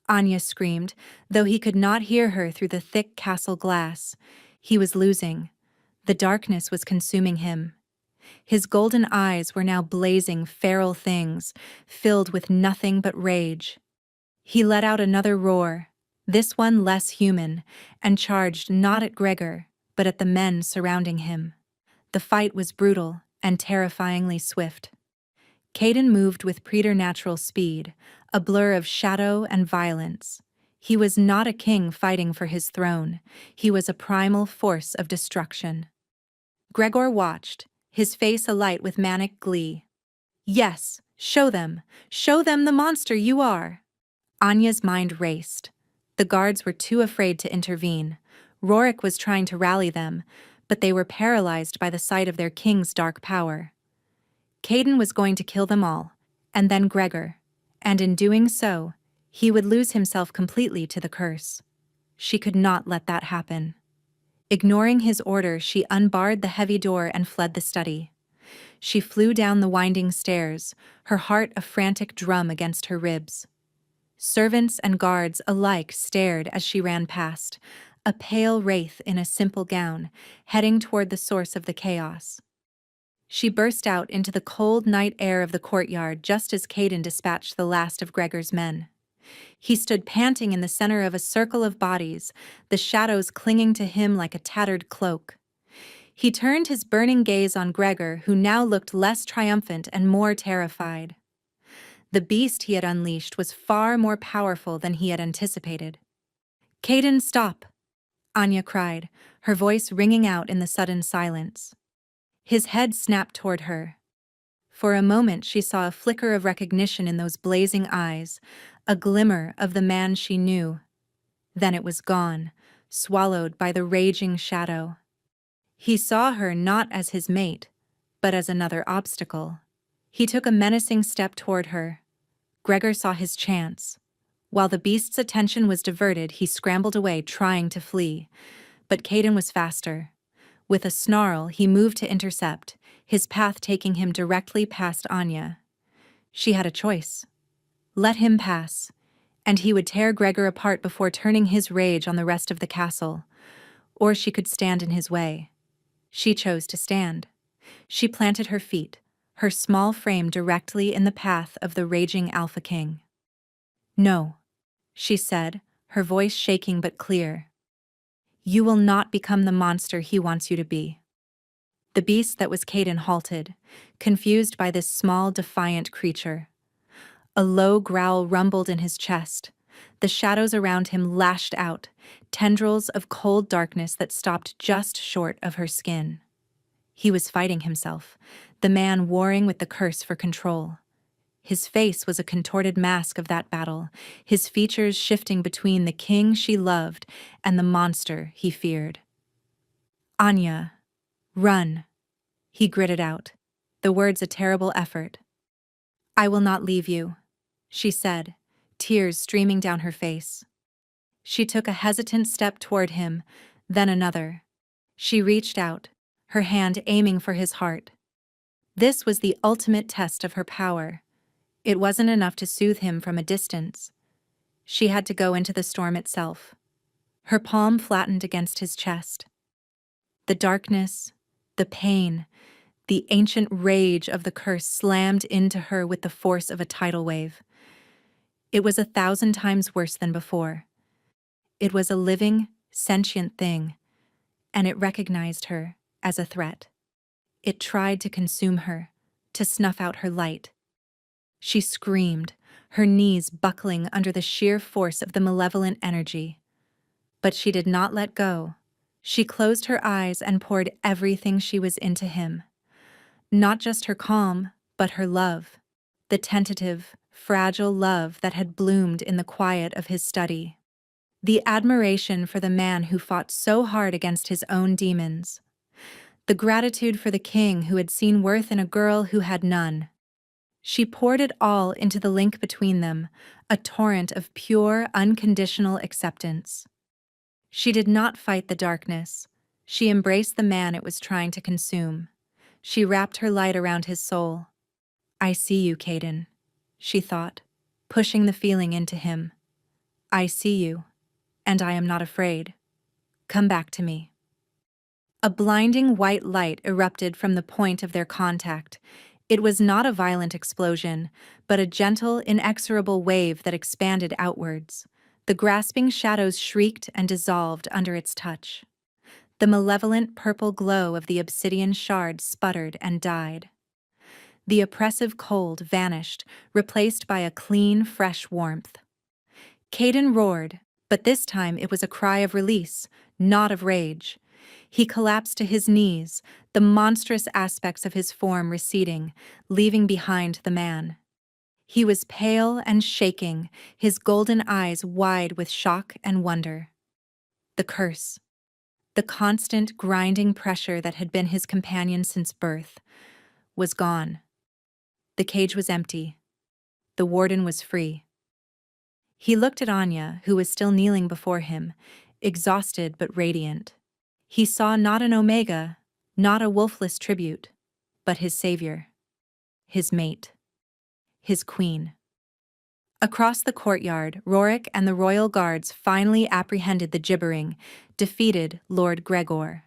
Anya screamed, though he could not hear her through the thick castle glass. He was losing. The darkness was consuming him. His golden eyes were now blazing feral things, filled with nothing but rage. He let out another roar, this one less human, and charged not at Gregor, but at the men surrounding him. The fight was brutal and terrifyingly swift. Caden moved with preternatural speed, a blur of shadow and violence. He was not a king fighting for his throne. He was a primal force of destruction. Gregor watched, his face alight with manic glee. "Yes, show them the monster you are." Anya's mind raced. The guards were too afraid to intervene. Rorik was trying to rally them, but they were paralyzed by the sight of their king's dark power. Caden was going to kill them all, and then Gregor, and in doing so, he would lose himself completely to the curse. She could not let that happen. Ignoring his order, she unbarred the heavy door and fled the study. She flew down the winding stairs, her heart a frantic drum against her ribs. Servants and guards alike stared as she ran past, a pale wraith in a simple gown, heading toward the source of the chaos. She burst out into the cold night air of the courtyard just as Caden dispatched the last of Gregor's men. He stood panting in the center of a circle of bodies, the shadows clinging to him like a tattered cloak. He turned his burning gaze on Gregor, who now looked less triumphant and more terrified. The beast he had unleashed was far more powerful than he had anticipated. "Caden, stop!" Anya cried, her voice ringing out in the sudden silence. His head snapped toward her. For a moment she saw a flicker of recognition in those blazing eyes, a glimmer of the man she knew. Then it was gone, swallowed by the raging shadow. He saw her not as his mate, but as another obstacle. He took a menacing step toward her. Gregor saw his chance. While the beast's attention was diverted, he scrambled away, trying to flee. But Caden was faster. With a snarl, he moved to intercept, his path taking him directly past Anya. She had a choice. Let him pass, and he would tear Gregor apart before turning his rage on the rest of the castle. Or she could stand in his way. She chose to stand. She planted her feet, her small frame directly in the path of the raging Alpha King. "No," she said, her voice shaking but clear. "You will not become the monster he wants you to be." The beast that was Caden halted, confused by this small, defiant creature. A low growl rumbled in his chest. The shadows around him lashed out, tendrils of cold darkness that stopped just short of her skin. He was fighting himself, the man warring with the curse for control. His face was a contorted mask of that battle, his features shifting between the king she loved and the monster he feared. "Anya, run," he gritted out, the words a terrible effort. "I will not leave you," she said, tears streaming down her face. She took a hesitant step toward him, then another. She reached out, her hand aiming for his heart. This was the ultimate test of her power. It wasn't enough to soothe him from a distance. She had to go into the storm itself. Her palm flattened against his chest. The darkness, the pain, the ancient rage of the curse slammed into her with the force of a tidal wave. It was 1,000 times worse than before. It was a living, sentient thing, and it recognized her as a threat. It tried to consume her, to snuff out her light. She screamed, her knees buckling under the sheer force of the malevolent energy. But she did not let go. She closed her eyes and poured everything she was into him. Not just her calm, but her love. The tentative, fragile love that had bloomed in the quiet of his study. The admiration for the man who fought so hard against his own demons. The gratitude for the king who had seen worth in a girl who had none. She poured it all into the link between them, a torrent of pure, unconditional acceptance. She did not fight the darkness. She embraced the man it was trying to consume. She wrapped her light around his soul. "I see you, Caden," she thought, pushing the feeling into him. "I see you, and I am not afraid. Come back to me." A blinding white light erupted from the point of their contact. It was not a violent explosion, but a gentle, inexorable wave that expanded outwards. The grasping shadows shrieked and dissolved under its touch. The malevolent purple glow of the obsidian shard sputtered and died. The oppressive cold vanished, replaced by a clean, fresh warmth. Caden roared, but this time it was a cry of release, not of rage. He collapsed to his knees, the monstrous aspects of his form receding, leaving behind the man. He was pale and shaking, his golden eyes wide with shock and wonder. The curse, the constant grinding pressure that had been his companion since birth, was gone. The cage was empty. The warden was free. He looked at Anya, who was still kneeling before him, exhausted but radiant. He saw not an Omega, not a wolfless tribute, but his savior, his mate, his queen. Across the courtyard, Rorik and the royal guards finally apprehended the gibbering, defeated Lord Gregor.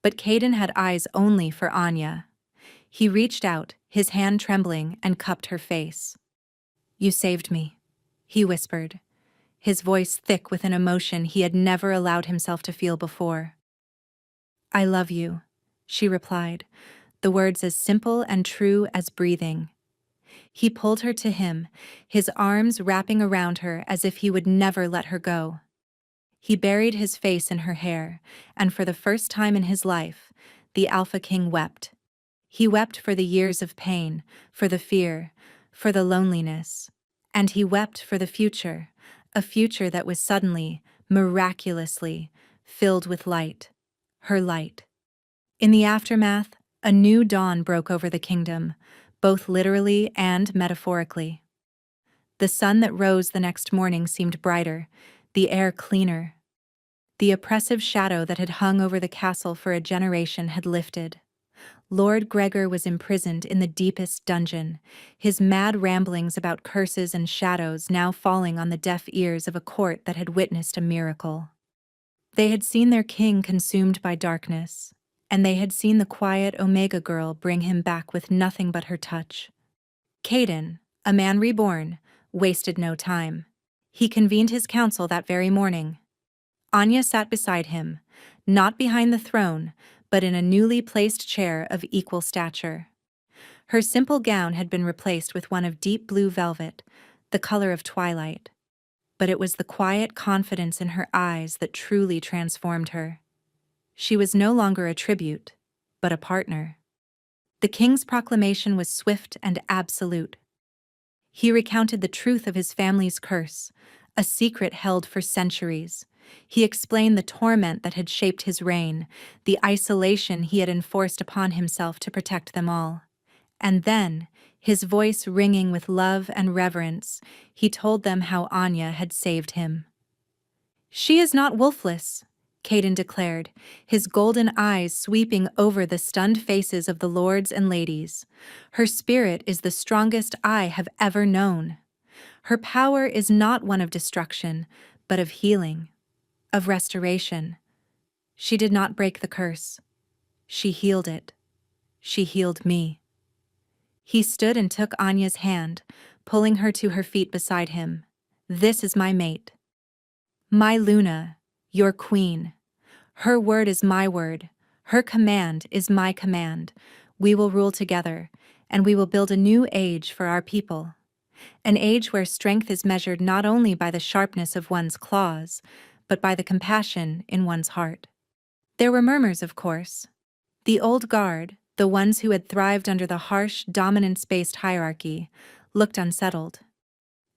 But Caden had eyes only for Anya. He reached out, his hand trembling, and cupped her face. "You saved me," he whispered, his voice thick with an emotion he had never allowed himself to feel before. "I love you," she replied, the words as simple and true as breathing. He pulled her to him, his arms wrapping around her as if he would never let her go. He buried his face in her hair, and for the first time in his life, the Alpha King wept. He wept for the years of pain, for the fear, for the loneliness. And he wept for the future, a future that was suddenly, miraculously, filled with light. Her light. In the aftermath, a new dawn broke over the kingdom, both literally and metaphorically. The sun that rose the next morning seemed brighter, the air cleaner. The oppressive shadow that had hung over the castle for a generation had lifted. Lord Gregor was imprisoned in the deepest dungeon, his mad ramblings about curses and shadows now falling on the deaf ears of a court that had witnessed a miracle. They had seen their king consumed by darkness, and they had seen the quiet Omega girl bring him back with nothing but her touch. Caden, a man reborn, wasted no time. He convened his council that very morning. Anya sat beside him, not behind the throne, but in a newly placed chair of equal stature. Her simple gown had been replaced with one of deep blue velvet, the color of twilight. But it was the quiet confidence in her eyes that truly transformed her. She was no longer a tribute, but a partner. The king's proclamation was swift and absolute. He recounted the truth of his family's curse, a secret held for centuries. He explained the torment that had shaped his reign, the isolation he had enforced upon himself to protect them all. And then, his voice ringing with love and reverence, he told them how Anya had saved him. "She is not wolfless," Caden declared, his golden eyes sweeping over the stunned faces of the lords and ladies. "Her spirit is the strongest I have ever known. Her power is not one of destruction, but of healing, of restoration. She did not break the curse. She healed it. She healed me." He stood and took Anya's hand, pulling her to her feet beside him. "This is my mate. My Luna, your queen. Her word is my word. Her command is my command. We will rule together, and we will build a new age for our people. An age where strength is measured not only by the sharpness of one's claws, but by the compassion in one's heart." There were murmurs, of course. The old guard, the ones who had thrived under the harsh, dominance-based hierarchy, looked unsettled.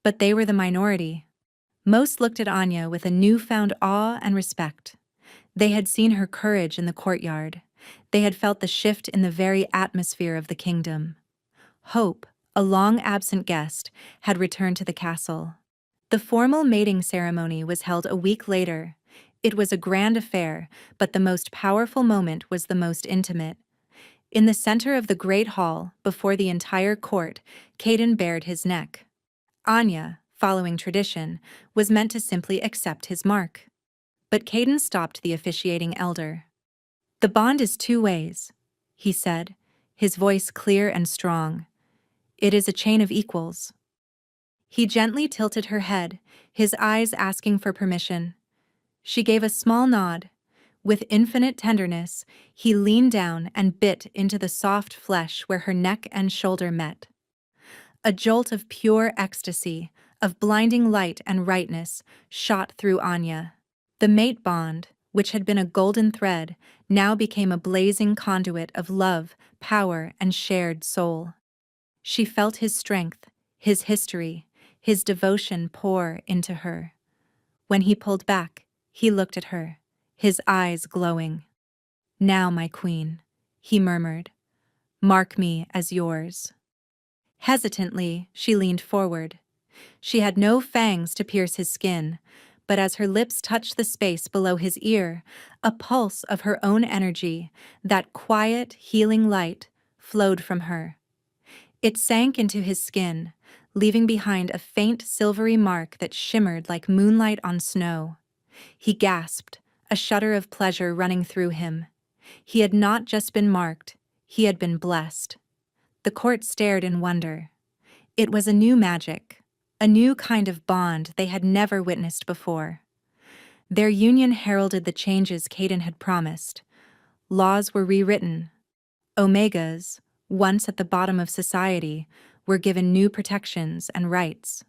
But they were the minority. Most looked at Anya with a newfound awe and respect. They had seen her courage in the courtyard. They had felt the shift in the very atmosphere of the kingdom. Hope, a long-absent guest, had returned to the castle. The formal mating ceremony was held a week later. It was a grand affair, but the most powerful moment was the most intimate. In the center of the great hall, before the entire court, Caden bared his neck. Anya, following tradition, was meant to simply accept his mark. But Caden stopped the officiating elder. "The bond is two ways," he said, his voice clear and strong. "It is a chain of equals." He gently tilted her head, his eyes asking for permission. She gave a small nod. With infinite tenderness, he leaned down and bit into the soft flesh where her neck and shoulder met. A jolt of pure ecstasy, of blinding light and rightness, shot through Anya. The mate bond, which had been a golden thread, now became a blazing conduit of love, power, and shared soul. She felt his strength, his history, his devotion pour into her. When he pulled back, he looked at her, his eyes glowing. "Now, my queen," he murmured, "mark me as yours." Hesitantly, she leaned forward. She had no fangs to pierce his skin, but as her lips touched the space below his ear, a pulse of her own energy, that quiet, healing light, flowed from her. It sank into his skin, leaving behind a faint silvery mark that shimmered like moonlight on snow. He gasped, a shudder of pleasure running through him. He had not just been marked, he had been blessed. The court stared in wonder. It was a new magic, a new kind of bond they had never witnessed before. Their union heralded the changes Caden had promised. Laws were rewritten. Omegas, once at the bottom of society, were given new protections and rights.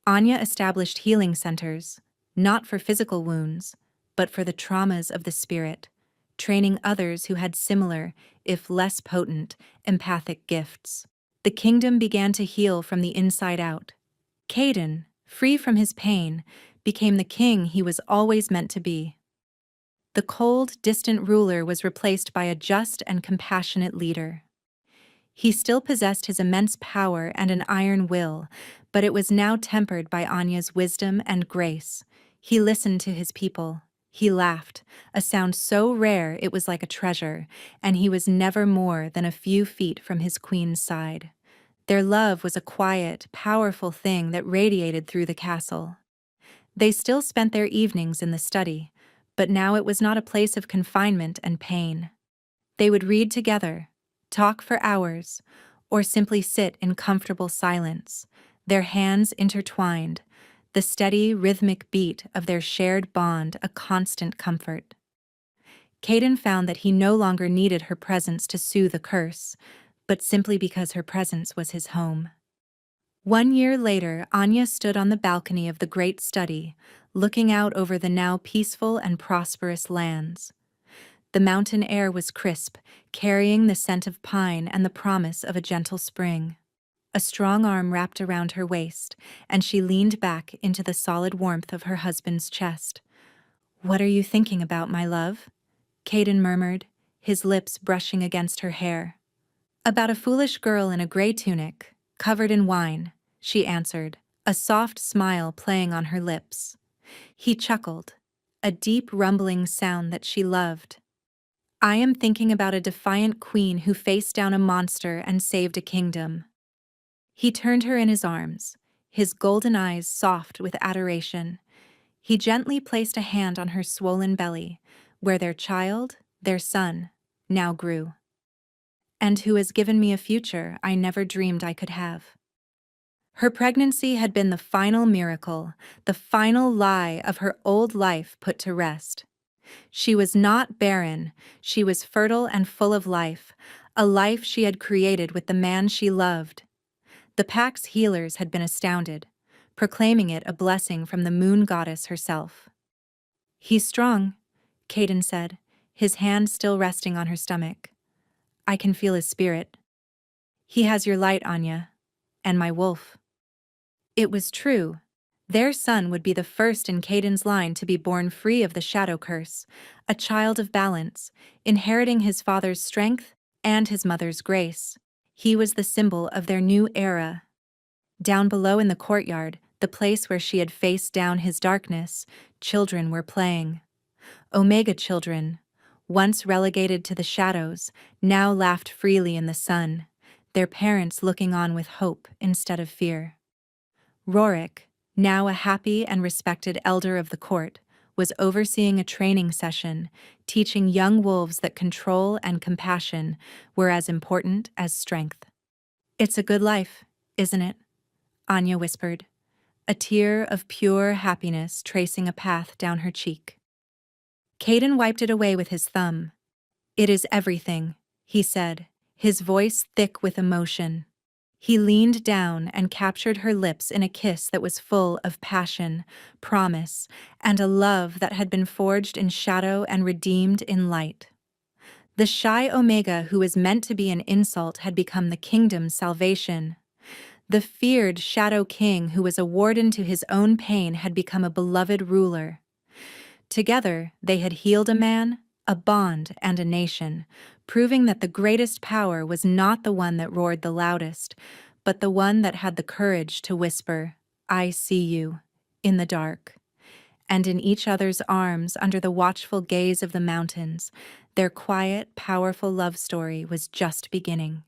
Anya established healing centers, not for physical wounds, but for the traumas of the spirit, training others who had similar, if less potent, empathic gifts. The kingdom began to heal from the inside out. Caden, free from his pain, became the king he was always meant to be. The cold, distant ruler was replaced by a just and compassionate leader. He still possessed his immense power and an iron will, but it was now tempered by Anya's wisdom and grace. He listened to his people. He laughed, a sound so rare it was like a treasure, and he was never more than a few feet from his queen's side. Their love was a quiet, powerful thing that radiated through the castle. They still spent their evenings in the study, but now it was not a place of confinement and pain. They would read together, talk for hours, or simply sit in comfortable silence, their hands intertwined, the steady, rhythmic beat of their shared bond a constant comfort. Caden found that he no longer needed her presence to soothe a curse, but simply because her presence was his home. 1 year later, Anya stood on the balcony of the great study, looking out over the now peaceful and prosperous lands. The mountain air was crisp, carrying the scent of pine and the promise of a gentle spring. A strong arm wrapped around her waist, and she leaned back into the solid warmth of her husband's chest. "What are you thinking about, my love?" Caden murmured, his lips brushing against her hair. "About a foolish girl in a gray tunic, covered in wine," she answered, a soft smile playing on her lips. He chuckled, a deep rumbling sound that she loved. "I am thinking about a defiant queen who faced down a monster and saved a kingdom." He turned her in his arms, his golden eyes soft with adoration. He gently placed a hand on her swollen belly, where their child, their son, now grew. "And who has given me a future I never dreamed I could have." Her pregnancy had been the final miracle, the final lie of her old life put to rest. She was not barren, she was fertile and full of life, a life she had created with the man she loved. The pack's healers had been astounded, proclaiming it a blessing from the moon goddess herself. "He's strong," Caden said, his hand still resting on her stomach. "I can feel his spirit. He has your light, Anya, and my wolf." It was true. Their son would be the first in Caden's line to be born free of the shadow curse, a child of balance, inheriting his father's strength and his mother's grace. He was the symbol of their new era. Down below in the courtyard, the place where she had faced down his darkness, children were playing. Omega children, once relegated to the shadows, now laughed freely in the sun, their parents looking on with hope instead of fear. Rorik, now a happy and respected elder of the court, was overseeing a training session, teaching young wolves that control and compassion were as important as strength. "It's a good life, isn't it?" Anya whispered, a tear of pure happiness tracing a path down her cheek. Caden wiped it away with his thumb. "It is everything," he said, his voice thick with emotion. He leaned down and captured her lips in a kiss that was full of passion, promise, and a love that had been forged in shadow and redeemed in light. The shy Omega who was meant to be an insult had become the kingdom's salvation. The feared Shadow King who was a warden to his own pain had become a beloved ruler. Together, they had healed a man, a bond, and a nation, proving that the greatest power was not the one that roared the loudest, but the one that had the courage to whisper, "I see you," in the dark. And in each other's arms, under the watchful gaze of the mountains, their quiet, powerful love story was just beginning.